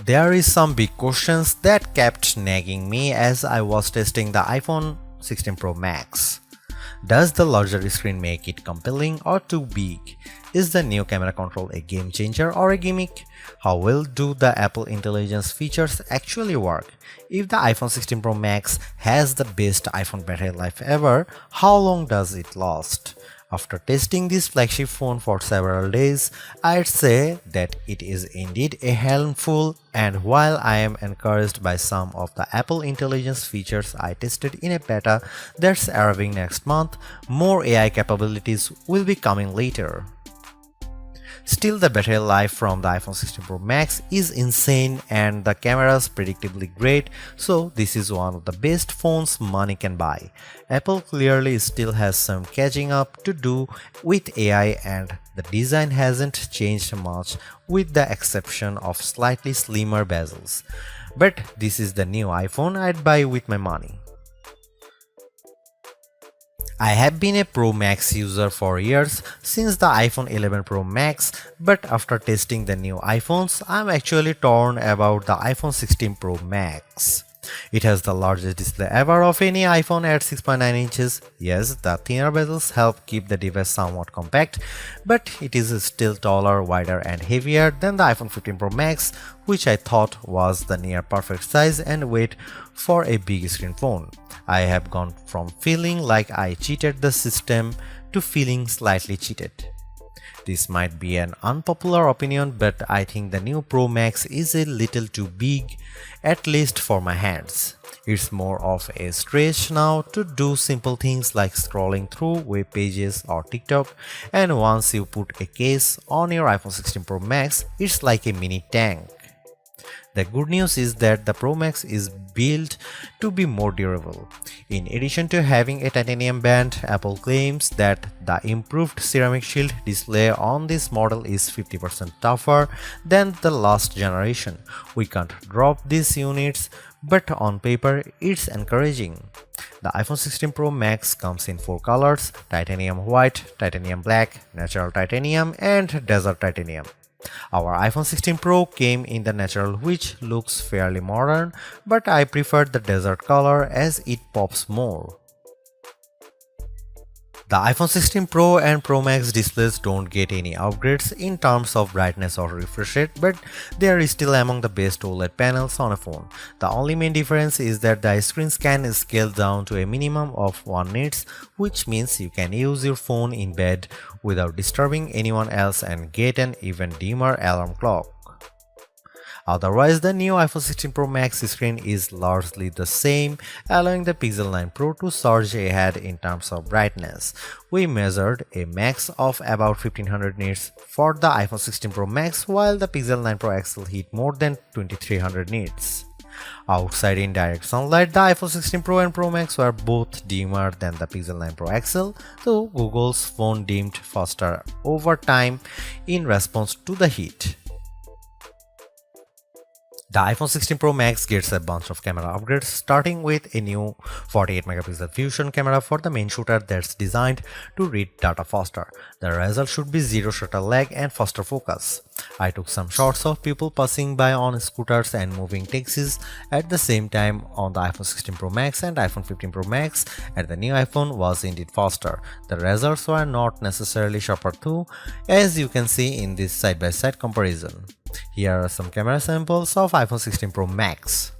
There is some big questions that kept nagging me as I was testing the iPhone 16 Pro Max. Does the larger screen make it compelling or too big? Is the new camera control a game changer or a gimmick? How well do the Apple Intelligence features actually work? If the iPhone 16 Pro Max has the best iPhone battery life ever, how long does it last? After testing this flagship phone for several days, I'd say that it is indeed a handful, and while I am encouraged by some of the Apple Intelligence features I tested in a beta that's arriving next month, more AI capabilities will be coming later. Still, the battery life from the iPhone 16 Pro Max is insane and the camera's predictably great, so this is one of the best phones money can buy. Apple clearly still has some catching up to do with AI, and the design hasn't changed much with the exception of slightly slimmer bezels. But this is the new iPhone I'd buy with my money. I have been a Pro Max user for years, since the iPhone 11 Pro Max, but after testing the new iPhones, I'm actually torn about the iPhone 16 Pro Max. It has the largest display ever of any iPhone at 6.9 inches. Yes, the thinner bezels help keep the device somewhat compact, but it is still taller, wider and heavier than the iPhone 15 Pro Max, which I thought was the near perfect size and weight for a big screen phone. I have gone from feeling like I cheated the system to feeling slightly cheated. This might be an unpopular opinion, but I think the new Pro Max is a little too big, at least for my hands. It's more of a stretch now to do simple things like scrolling through web pages or TikTok, and once you put a case on your iPhone 16 Pro Max, it's like a mini tank. The good news is that the Pro Max is built to be more durable. In addition to having a titanium band, Apple claims that the improved ceramic shield display on this model is 50% tougher than the last generation. We can't drop these units, but on paper it's encouraging. The iPhone 16 Pro Max comes in 4 colors: titanium white, titanium black, natural titanium, and desert titanium. Our iPhone 16 Pro came in the natural, which looks fairly modern, but I prefer the desert color as it pops more. The iPhone 16 Pro and Pro Max displays don't get any upgrades in terms of brightness or refresh rate, but they are still among the best OLED panels on a phone. The only main difference is that the screens can scale down to a minimum of 1 nits, which means you can use your phone in bed without disturbing anyone else and get an even dimmer alarm clock. Otherwise, the new iPhone 16 Pro Max screen is largely the same, allowing the Pixel 9 Pro to surge ahead in terms of brightness. We measured a max of about 1500 nits for the iPhone 16 Pro Max, while the Pixel 9 Pro XL hit more than 2300 nits. Outside in direct sunlight, the iPhone 16 Pro and Pro Max were both dimmer than the Pixel 9 Pro XL, though Google's phone dimmed faster over time in response to the heat. The iPhone 16 Pro Max gets a bunch of camera upgrades, starting with a new 48 megapixel fusion camera for the main shooter that's designed to read data faster. The result should be zero shutter lag and faster focus. I took some shots of people passing by on scooters and moving taxis at the same time on the iPhone 16 Pro Max and iPhone 15 Pro Max, and the new iPhone was indeed faster. The results were not necessarily sharper though, as you can see in this side-by-side comparison. Here are some camera samples of iPhone 16 Pro Max.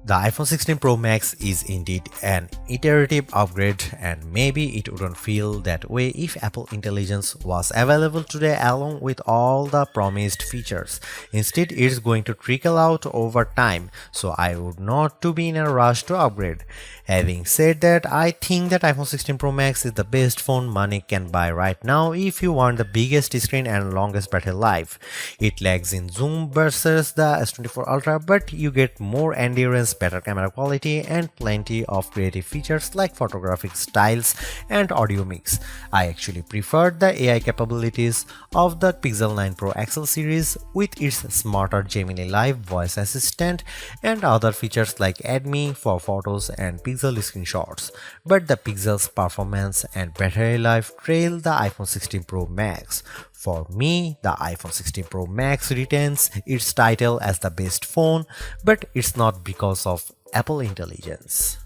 The iPhone 16 Pro Max is indeed an iterative upgrade, and maybe it wouldn't feel that way if Apple Intelligence was available today along with all the promised features. Instead, it's going to trickle out over time, so I would not to be in a rush to upgrade. Having said that, I think that iPhone 16 Pro Max is the best phone money can buy right now if you want the biggest screen and longest battery life. It lags in zoom versus the S24 Ultra, but you get more endurance, better camera quality, and plenty of creative features like photographic styles and audio mix. I actually preferred the AI capabilities of the Pixel 9 Pro XL series with its smarter Gemini Live voice assistant and other features like Add Me for photos and Pixel screenshots. But the Pixel's performance and battery life trail the iPhone 16 Pro Max. For me, the iPhone 16 Pro Max retains its title as the best phone, but it's not because of Apple Intelligence.